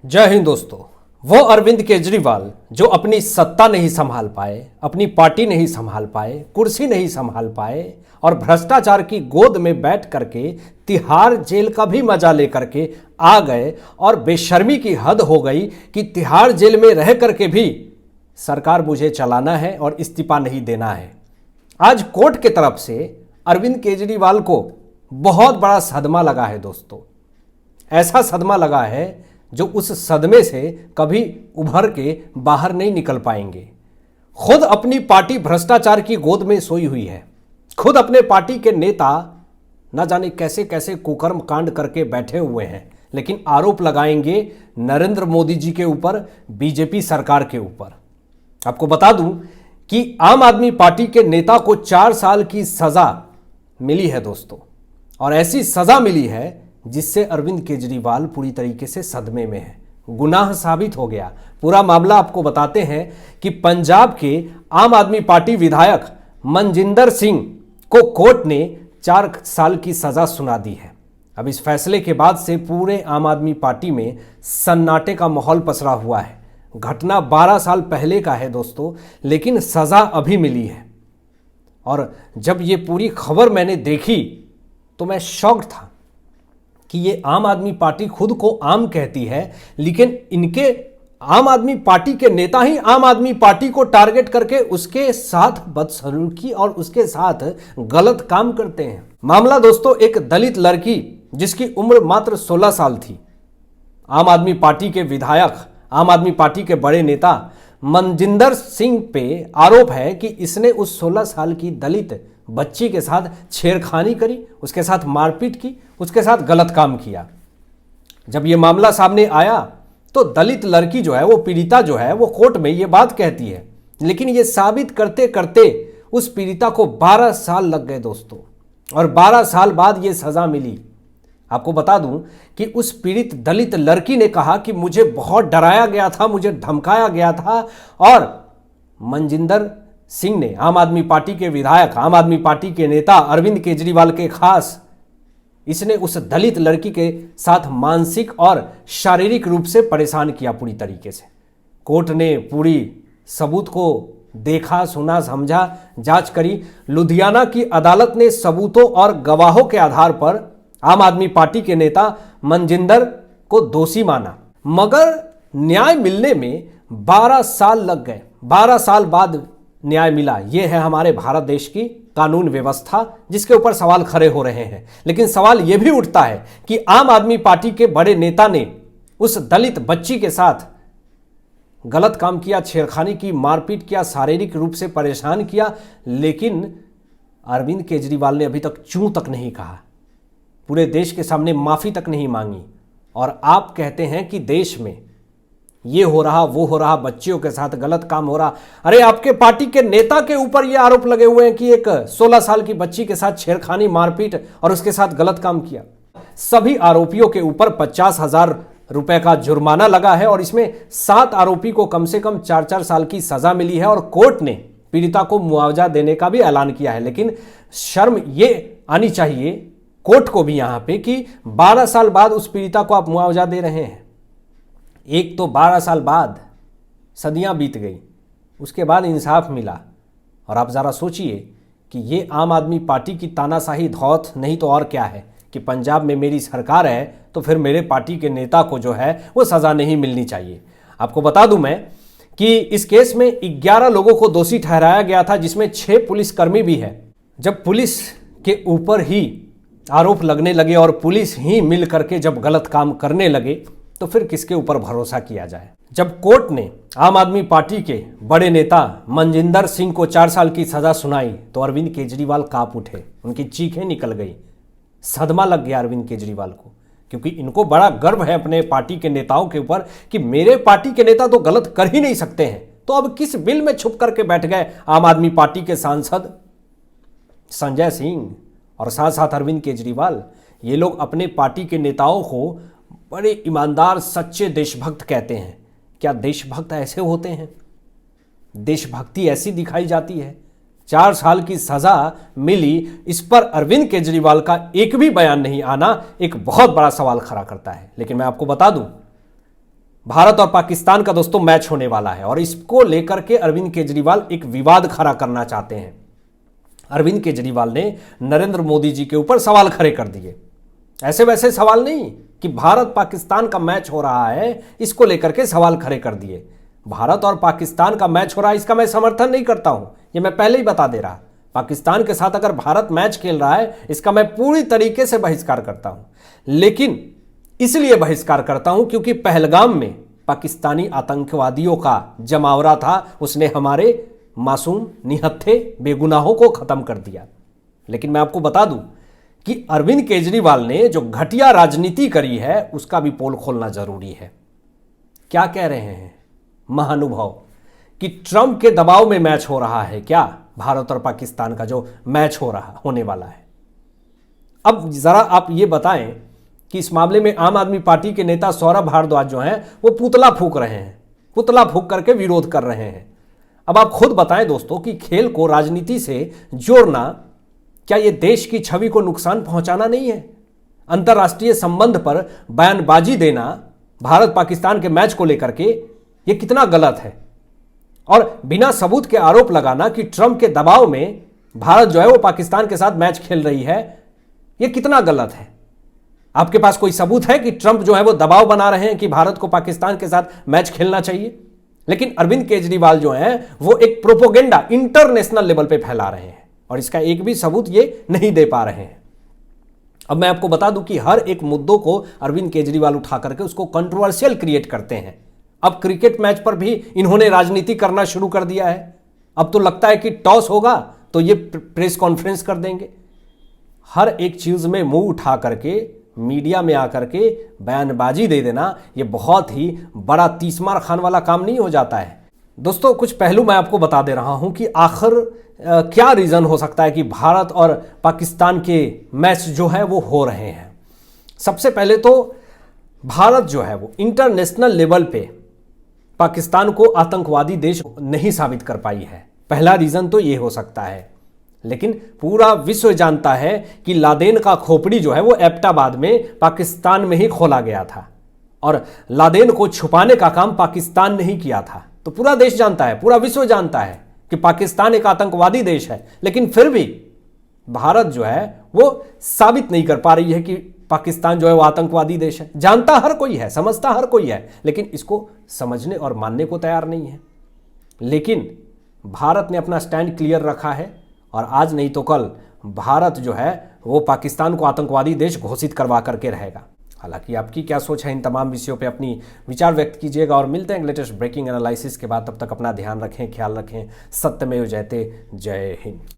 जय हिंद दोस्तों। वो अरविंद केजरीवाल जो अपनी सत्ता नहीं संभाल पाए, अपनी पार्टी नहीं संभाल पाए, कुर्सी नहीं संभाल पाए और भ्रष्टाचार की गोद में बैठ करके तिहाड़ जेल का भी मजा लेकर के आ गए और बेशर्मी की हद हो गई कि तिहाड़ जेल में रह करके भी सरकार मुझे चलाना है और इस्तीफा नहीं देना है। आज कोर्ट के तरफ से अरविंद केजरीवाल को बहुत बड़ा सदमा लगा है दोस्तों। ऐसा सदमा लगा है जो उस सदमे से कभी उभर के बाहर नहीं निकल पाएंगे। खुद अपनी पार्टी भ्रष्टाचार की गोद में सोई हुई है। खुद अपने पार्टी के नेता न जाने कैसे कैसे कुकर्म कांड करके बैठे हुए हैं, लेकिन आरोप लगाएंगे नरेंद्र मोदी जी के ऊपर, बीजेपी सरकार के ऊपर। आपको बता दूं कि आम आदमी पार्टी के नेता को 4 साल की सजा मिली है दोस्तों, और ऐसी सजा मिली है जिससे अरविंद केजरीवाल पूरी तरीके से सदमे में है। गुनाह साबित हो गया। पूरा मामला आपको बताते हैं कि पंजाब के आम आदमी पार्टी विधायक मनजिंदर सिंह को कोर्ट ने 4 साल की सजा सुना दी है। अब इस फैसले के बाद से पूरे आम आदमी पार्टी में सन्नाटे का माहौल पसरा हुआ है। घटना 12 साल पहले का है दोस्तों, लेकिन सजा अभी मिली है। और जब ये पूरी खबर मैंने देखी तो मैं शॉक्ड था कि ये आम आदमी पार्टी खुद को आम कहती है, लेकिन इनके आम आदमी पार्टी के नेता ही आम आदमी पार्टी को टारगेट करके उसके साथ बदसलूकी और उसके साथ गलत काम करते हैं। मामला दोस्तों एक दलित लड़की जिसकी उम्र मात्र 16 साल थी। आम आदमी पार्टी के विधायक, आम आदमी पार्टी के बड़े नेता मनजिंदर सिंह पे आरोप है कि इसने उस 16 साल की दलित बच्ची के साथ छेड़खानी करी, उसके साथ मारपीट की, उसके साथ गलत काम किया। जब ये मामला सामने आया तो दलित लड़की जो है, वो पीड़िता जो है, वो कोर्ट में ये बात कहती है, लेकिन ये साबित करते करते उस पीड़िता को 12 साल लग गए दोस्तों, और 12 साल बाद ये सजा मिली। आपको बता दूं कि उस पीड़ित दलित लड़की ने कहा कि मुझे बहुत डराया गया था, मुझे धमकाया गया था, और मनजिंदर सिंह ने, आम आदमी पार्टी के विधायक, आम आदमी पार्टी के नेता अरविंद केजरीवाल के खास, इसने उस दलित लड़की के साथ मानसिक और शारीरिक रूप से परेशान किया पूरी तरीके से। कोर्ट ने पूरी सबूत को देखा, सुना, समझा, जांच करी। लुधियाना की अदालत ने सबूतों और गवाहों के आधार पर आम आदमी पार्टी के नेता मनजिंदर को दोषी माना, मगर न्याय मिलने में 12 साल लग गए। 12 साल बाद न्याय मिला। यह है हमारे भारत देश की कानून व्यवस्था, जिसके ऊपर सवाल खड़े हो रहे हैं। लेकिन सवाल यह भी उठता है कि आम आदमी पार्टी के बड़े नेता ने उस दलित बच्ची के साथ गलत काम किया, छेड़खानी की, मारपीट किया, शारीरिक रूप से परेशान किया, लेकिन अरविंद केजरीवाल ने अभी तक चूं तक नहीं कहा, पूरे देश के सामने माफी तक नहीं मांगी। और आप कहते हैं कि देश में ये हो रहा, वो हो रहा, बच्चियों के साथ गलत काम हो रहा। अरे आपके पार्टी के नेता के ऊपर ये आरोप लगे हुए हैं कि एक 16 साल की बच्ची के साथ छेड़खानी, मारपीट और उसके साथ गलत काम किया। सभी आरोपियों के ऊपर 50,000 रुपए का जुर्माना लगा है, और इसमें 7 आरोपी को कम से कम 4-4 साल की सजा मिली है, और कोर्ट ने पीड़िता को मुआवजा देने का भी ऐलान किया है। लेकिन शर्म ये आनी चाहिए कोर्ट को भी यहां पे कि 12 साल बाद उस पीड़िता को आप मुआवजा दे रहे हैं। एक तो 12 साल बाद, सदियां बीत गई, उसके बाद इंसाफ मिला। और आप ज़रा सोचिए कि ये आम आदमी पार्टी की तानाशाही धौत नहीं तो और क्या है कि पंजाब में मेरी सरकार है तो फिर मेरे पार्टी के नेता को जो है वो सज़ा नहीं मिलनी चाहिए। आपको बता दूं मैं कि इस केस में 11 लोगों को दोषी ठहराया गया था, जिसमें 6 पुलिसकर्मी भी है। जब पुलिस के ऊपर ही आरोप लगने लगे और पुलिस ही मिल करके जब गलत काम करने लगे, तो फिर किसके ऊपर भरोसा किया जाए। जब कोर्ट ने आम आदमी पार्टी के बड़े नेता मनजिंदर सिंह को 4 साल की सजा सुनाई तो अरविंद केजरीवाल कांप उठे, उनकी चीखें निकल गई। सदमा लग गया अरविंद केजरीवाल को, क्योंकि इनको बड़ा गर्व है अपने पार्टी के नेताओं के ऊपर कि मेरे पार्टी के नेता तो गलत कर ही नहीं सकते हैं। तो अब किस बिल में छुप करके बैठ गए आम आदमी पार्टी के सांसद संजय सिंह और साथ साथ अरविंद केजरीवाल। ये लोग अपने पार्टी के नेताओं को बड़े ईमानदार, सच्चे देशभक्त कहते हैं। क्या देशभक्त ऐसे होते हैं? देशभक्ति ऐसी दिखाई जाती है? 4 साल की सजा मिली, इस पर अरविंद केजरीवाल का एक भी बयान नहीं आना एक बहुत बड़ा सवाल खड़ा करता है। लेकिन मैं आपको बता दूं, भारत और पाकिस्तान का दोस्तों मैच होने वाला है और इसको लेकर के अरविंद केजरीवाल एक विवाद खड़ा करना चाहते हैं। अरविंद केजरीवाल ने नरेंद्र मोदी जी के ऊपर सवाल खड़े कर दिए। ऐसे वैसे सवाल नहीं कि भारत पाकिस्तान का मैच हो रहा है इसको लेकर के सवाल खड़े कर दिए। भारत और पाकिस्तान का मैच हो रहा है इसका मैं समर्थन नहीं करता हूं, ये मैं पहले ही बता दे रहा। पाकिस्तान के साथ अगर भारत मैच खेल रहा है इसका मैं पूरी तरीके से बहिष्कार करता हूं, लेकिन इसलिए बहिष्कार करता हूं क्योंकि पहलगाम में पाकिस्तानी आतंकवादियों का जमावड़ा था, उसने हमारे मासूम निहत्थे बेगुनाहों को खत्म कर दिया। लेकिन मैं आपको बता दूं कि अरविंद केजरीवाल ने जो घटिया राजनीति करी है उसका भी पोल खोलना जरूरी है। क्या कह रहे हैं महानुभाव कि ट्रंप के दबाव में मैच हो रहा है क्या? भारत और पाकिस्तान का जो मैच होने वाला है। अब जरा आप ये बताएं कि इस मामले में आम आदमी पार्टी के नेता सौरभ भारद्वाज जो हैं वो पुतला फूंक रहे हैं, पुतला फूंक करके विरोध कर रहे हैं। अब आप खुद बताएं दोस्तों कि खेल को राजनीति से जोड़ना क्या ये देश की छवि को नुकसान पहुंचाना नहीं है? अंतर्राष्ट्रीय संबंध पर बयानबाजी देना भारत पाकिस्तान के मैच को लेकर के ये कितना गलत है? और बिना सबूत के आरोप लगाना कि ट्रंप के दबाव में भारत जो है वो पाकिस्तान के साथ मैच खेल रही है, ये कितना गलत है? आपके पास कोई सबूत है कि ट्रंप जो है वो दबाव बना रहे हैं कि भारत को पाकिस्तान के साथ मैच खेलना चाहिए? लेकिन अरविंद केजरीवाल जो हैं वो एक प्रोपोगेंडा इंटरनेशनल लेवल पे फैला रहे हैं और इसका एक भी सबूत ये नहीं दे पा रहे हैं। अब मैं आपको बता दूं कि हर एक मुद्दों को अरविंद केजरीवाल उठा करके उसको कंट्रोवर्शियल क्रिएट करते हैं। अब क्रिकेट मैच पर भी इन्होंने राजनीति करना शुरू कर दिया है। अब तो लगता है कि टॉस होगा तो ये प्रेस कॉन्फ्रेंस कर देंगे। हर एक चीज में मुंह उठा करके मीडिया में आकर के बयानबाजी दे देना ये बहुत ही बड़ा तीसमार खान वाला काम नहीं हो जाता है। दोस्तों कुछ पहलू मैं आपको बता दे रहा हूं कि आखिर क्या रीजन हो सकता है कि भारत और पाकिस्तान के मैच जो है वो हो रहे हैं। सबसे पहले तो भारत जो है वो इंटरनेशनल लेवल पे पाकिस्तान को आतंकवादी देश नहीं साबित कर पाई है। पहला रीजन तो ये हो सकता है। लेकिन पूरा विश्व जानता है कि लादेन का खोपड़ी जो है वो एबटाबाद में पाकिस्तान में ही खोला गया था और लादेन को छुपाने का काम पाकिस्तान ने ही किया था। तो पूरा देश जानता है, पूरा विश्व जानता है कि पाकिस्तान एक आतंकवादी देश है, लेकिन फिर भी भारत जो है वो साबित नहीं कर पा रही है कि पाकिस्तान जो है वो आतंकवादी देश है। जानता हर कोई है, समझता हर कोई है, लेकिन इसको समझने और मानने को तैयार नहीं है। लेकिन भारत ने अपना स्टैंड क्लियर रखा है और आज नहीं तो कल भारत जो है वो पाकिस्तान को आतंकवादी देश घोषित करवा करके रहेगा। हालांकि आपकी क्या सोच है इन तमाम विषयों पे अपनी विचार व्यक्त कीजिएगा और मिलते हैं लेटेस्ट ब्रेकिंग एनालिसिस के बाद। तब तक अपना ध्यान रखें, ख्याल रखें। सत्यमेव जयते। जय हिंद।